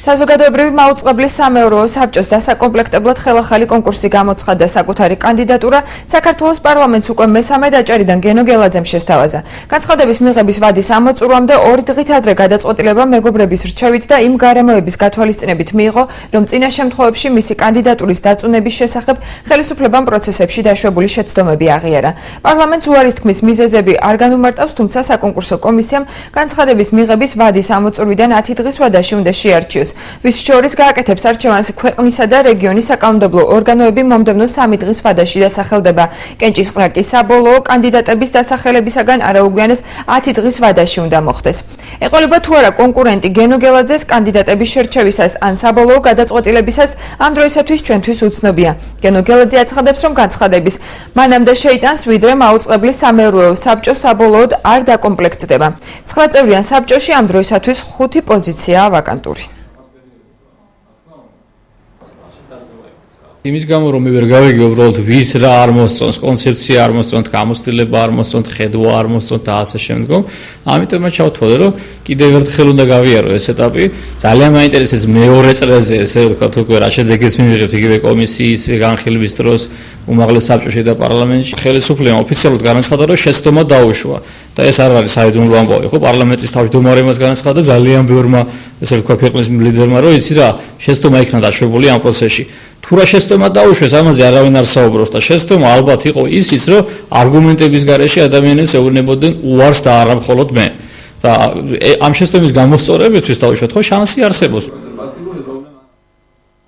საზოგადოებრივი მაუწყებლის სამეურვეო საბჭოს დასაკომპლექტებლად ხელახალი კონკურსი გამოცხადდა საკუთარი კანდიდატურა საქართველოს პარლამენტს უკვე მესამე დაჭერიდან გენო გელაძემ შესთავაზა. განცხადების მიღების ვადის ამოწურვამდე 2 დღით ადრე გადაწყვეტილება მეგობრების რჩევით და იმ გარემოების გათვალისწინებით მიიღო, რომ წინა შემთხვევებში მისი კანდიდატურის დაწუნების შესახებ ხელისუფლებამ პროცესებში დაშვებული შეცდომები აღიარა. პარლამენტს უარის თქმის მიზეზები არ განუმარტავს, თუმცა საკონკურსო კომისიამ განცხადების მიღების ვადის ამოწურვიდან 10 დღის ვადაში უნდა შეარჩიოს. ვის შორის გააკეთებს არჩევანს ქვეყნისა და რეგიონის საკანონმდებლო ორგანოები მომდევნო 3 დღის ვადაში დასახელდება. კენჭისყრა კი საბოლოო კანდიდატების დასახელებისაგან არაუგვიანეს 10 დღის ვადაში უნდა მოხდეს. ეყოლება თუ არა კონკურენტი გენო გელაძეს კანდიდატების შერჩევისას ან საბოლოო გადაწყვეტილებისას ამ დროისათვის ჩვენთვის უცნობია. გენო გელაძე აცხადებს, რომ განცხადების მანამდე შეიტანს, ვიდრე მაუწყებლის სამეურვეო საბჭო საბოლოოდ არ დაკომპლექტდება. 9 წევრიან საბჭოში ამ დროისათვის 5 პოზიციაა ვაკანტური. იმის გამო რომ მე ვერ გავიგე უბრალოდ ვის რა არ მოსწონს, კონცეფცია არ მოსწონთ, გამოცდილება არ მოსწონთ, ხედვა არ მოსწონთ და ასე შემდგომ. ამიტომაც ჩავთვალე, რომ კიდევ ერთხელ უნდა გავიარო ეს ეტაპი. ძალიან მაინტერესებს მეორე წრეზე, ესე ვთქვათ, უკვე რა შედეგებს მივიღებთ იგივე კომისიის განხილვის დროს უმაღლეს საბჭოში და პარლამენტში. ხელისუფლებამ ოფიციალურად განაცხადა, რომ შეცდომა დაუშვა. და ეს არ არის საიდუმლო ამბავი, ხო? პარლამენტის თავმჯდომარემაც განაცხადა ძალიან ბევრმა, ესე ვთქვათ, ქვეყნის ლიდერმა, რომ იცი რა, შეცდომა იქნა დაშვებული ამ პროცესში. თუ რა შეცდომა დაუშვეს, ამაზე არავინ არ საუბრობს და შეცდომა ალბათ იყო ისიც, რომ არგუმენტების გარეშე ადამიანებს ეუბნებოდნენ უარს და არა მხოლოდ მე. და ამ შეცდომის გამოსწორებისთვის დაუშვათ, ხო, შანსი არსებობს.